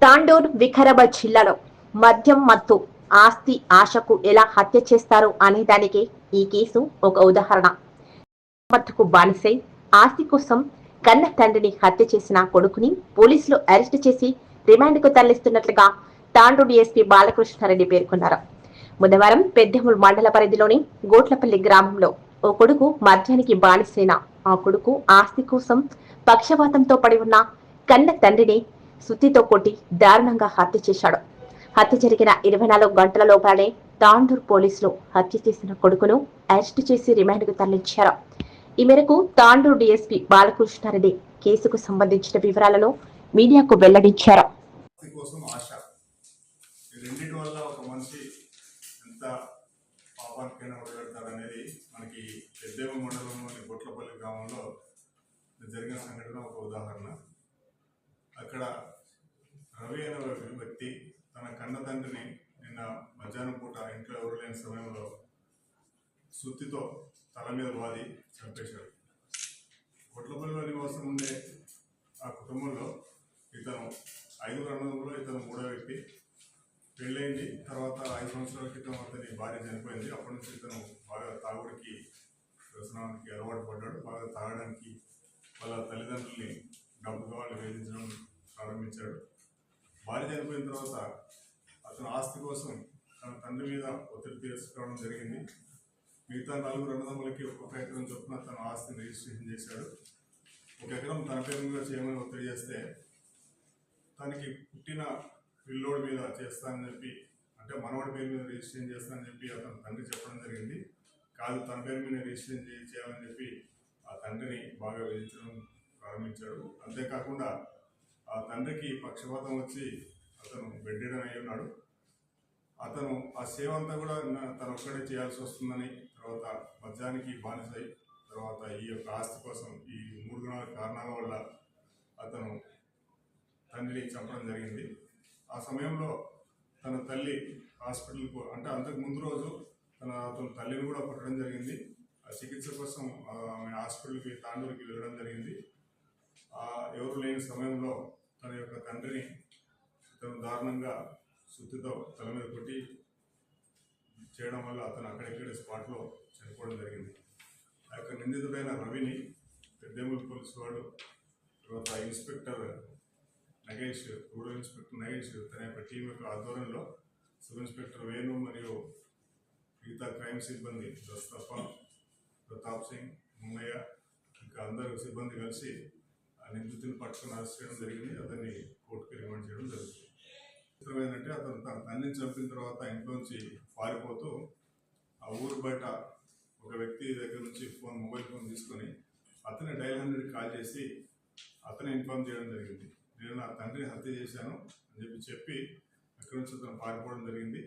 తాండూర్ వికారాబాద్ జిల్లాలో మద్యం మత్తు ఆస్తి ఆశకు ఎలా హత్య చేస్తారు అనేదానికి ఈ కేసు ఒక ఉదాహరణ. మత్తుకు బానిసై ఆస్తి కోసం కన్న తండ్రిని హత్య చేసిన కొడుకుని పోలీసులు అరెస్టు చేసి రిమాండ్కు తరలిస్తున్నట్లుగా తాండూర్ డీఎస్పీ బాలకృష్ణారెడ్డి పేర్కొన్నారు. బుధవారం పెద్దెముల్ మండల పరిధిలోని గోట్లపల్లి గ్రామంలో ఓ కొడుకు మద్యానికి బానిసైన ఆ కొడుకు ఆస్తి కోసం పక్షవాతంతో పడి ఉన్న కన్న తండ్రిని సుత్తితో కొట్టి దారుణంగా హత్య చేశాడు. హత్య జరిగిన 24 గంటల లోపలనే తాండూర్ పోలీసులు హత్య చేసిన కొడుకును అరెస్టు చేసి రిమాండ్కు తరలించారు. ఈ మేరకు తాండూర్ డీఎస్పీ బాలకృష్ణారెడ్డి కేసుకు సంబంధించిన వివరాలను మీడియాకు వెల్లడించారు. మనకి పెద్దేముల్ మండలంలోని గోట్లపల్లి గ్రామంలో జరిగిన సంఘటన ఒక ఉదాహరణ. అక్కడ రవి అనే వ్యక్తి తన కన్న తండ్రిని నిన్న మధ్యాహ్నం పూట ఇంట్లో ఎవరు లేని సమయంలో సుత్తితో తల మీద వాది చంపేశాడు. గోట్లపల్లిలో నివాసం ఉండే ఆ కుటుంబంలో ఇతను 5 అన్నదమ్ములో ఇతను 3వ వ్యక్తి. పెళ్ళైంది. తర్వాత 5 సంవత్సరాల క్రితం అతని భార్య చనిపోయింది. అప్పటి నుంచి ఇతను బాగా తాగుడికి వ్యసనానికి అలవాటు పడ్డాడు. బాగా తాగడానికి వాళ్ళ తల్లిదండ్రుల్ని డబ్బు కావాలి వేధించడం ప్రారంభించాడు. భార్య చనిపోయిన తర్వాత అతను ఆస్తి కోసం తన తండ్రి మీద ఒత్తిడి తీసుకోవడం జరిగింది. మిగతా 4 అన్నదమ్ములకి ఒక్కొక్క ఎకరం చొప్పున తన ఆస్తిని రిజిస్ట్రేషన్ చేశాడు. 1 ఎకరం తన పేరు మీద చేయమని ఒత్తిడి చేస్తే తనకి పుట్టిన పిల్లోడి మీద చేస్తానని చెప్పి, అంటే మనవాడి పేరు మీద రిజిస్ట్రేషన్ చేస్తానని చెప్పి అతను తండ్రి చెప్పడం జరిగింది. కాదు, తన పేరు మీద రిజిస్ట్రేషన్ చేయాలని చెప్పి ఆ తండ్రిని బాగా వేధించడం ప్రారంభించాడు. అంతేకాకుండా ఆ తండ్రికి పక్షపాతం వచ్చి అతను బెడ్డెడ్ అయి ఉన్నాడు. అతను ఆ సేవ అంతా కూడా తను ఒక్కడే చేయాల్సి వస్తుందని, తర్వాత మద్యానికి బానిసై, తర్వాత ఈ యొక్క ఆస్తి కోసం ఈ 3 కారణాల వల్ల అతను తండ్రిని చంపడం జరిగింది. ఆ సమయంలో తన తల్లి హాస్పిటల్కు, అంటే అంతకు ముందు రోజు అతని తల్లిని కూడా కొట్టడం జరిగింది. ఆ చికిత్స కోసం ఆమె హాస్పిటల్కి తాండూరుకి వెళ్ళడం జరిగింది. ఎవరు లేని సమయంలో తన యొక్క తండ్రిని తను దారుణంగా సుత్తితో తల మీద కొట్టి చేయడం వల్ల అతను అక్కడెక్కడే స్పాట్లో చనిపోవడం జరిగింది. ఆ యొక్క నిందితుడైన రవిని పెద్దేముల్ పోలీసు వాడు, తర్వాత inspector Nagesh, rural inspector Nagesh తన యొక్క టీం యొక్క ఆధ్వర్యంలో సబ్ ఇన్స్పెక్టర్ వేణు మరియు మిగతా క్రైమ్ సిబ్బంది దస్తప్ప, ప్రతాప్ సింగ్, ముమ్మయ్య ఇంకా అందరూ సిబ్బంది కలిసి ఆ నిందితుని పట్టుకుని అరెస్ట్ చేయడం జరిగింది. అతన్ని కోర్టుకి రిమాండ్ చేయడం జరుగుతుంది. ఏంటంటే అతను తన తండ్రిని చంపిన తర్వాత ఇంట్లోంచి పారిపోతూ ఆ ఊరు బయట ఒక వ్యక్తి దగ్గర నుంచి మొబైల్ ఫోన్ తీసుకొని అతనే డయల్ 100కి కాల్ చేసి అతనే ఇన్ఫార్మ్ చేయడం జరిగింది. నేను నా తండ్రిని హత్య చేశాను అని చెప్పి అక్కడి నుంచి అతను పారిపోవడం జరిగింది.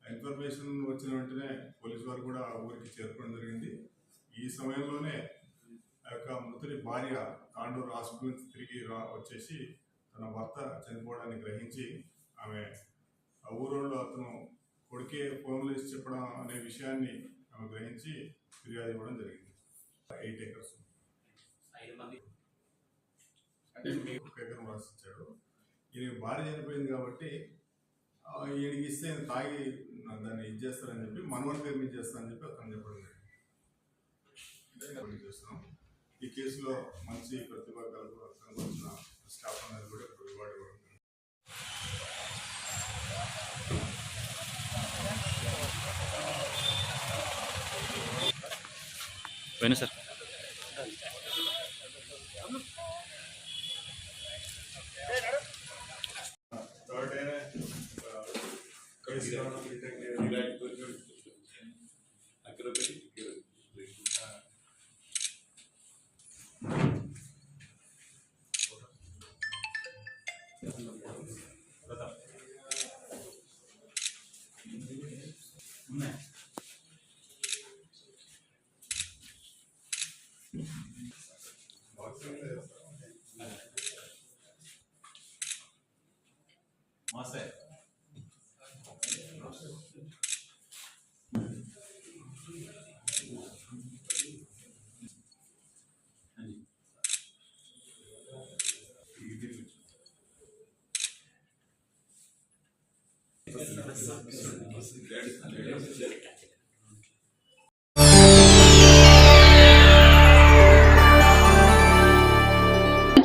ఇన్ఫర్మేషన్ వచ్చిన వెంటనే పోలీసు వారు కూడా ఆ ఊరికి చేరుకోవడం జరిగింది. ఈ సమయంలోనే ఆ యొక్క మృతుడి భార్య తాండూరు హాస్పిటల్ నుంచి తిరిగి వచ్చేసి తన భర్త చనిపోవడాన్ని గ్రహించి ఆమె ఆ ఊరోళ్ళు అతను కొడుకే ఫోన్లు వేసి చెప్పడం అనే విషయాన్ని ఆమె గ్రహించి ఫిర్యాదు ఇవ్వడం జరిగింది. 8 acres 1 ఎకరం రాసిచ్చాడు. ఈయన భార్య చనిపోయింది కాబట్టి ఈయనకి ఇస్తే తాగి దాన్ని ఇది చేస్తారని చెప్పి మనవడి పేరు మీద చేస్తారని చెప్పి అతను చెప్పడం జరిగింది. చేస్తున్నాం. ఈ కేసులో మంచి ప్రతిభ కనబడుతున్న స్టాఫ్ అనేది కూడా ఇప్పుడు రివార్డ్ ఇవ్వడం. సార్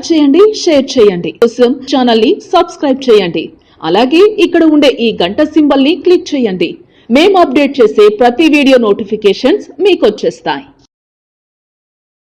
చేయండి, షేర్ చేయండి. కోసం ఛానల్ ని సబ్స్క్రైబ్ చేయండి. అలాగే ఇక్కడ ఉండే ఈ గంట సింబల్ ని క్లిక్ చేయండి. మేము అప్డేట్ చేసే ప్రతి వీడియో నోటిఫికేషన్స్ మీకు వచ్చేస్తాయి.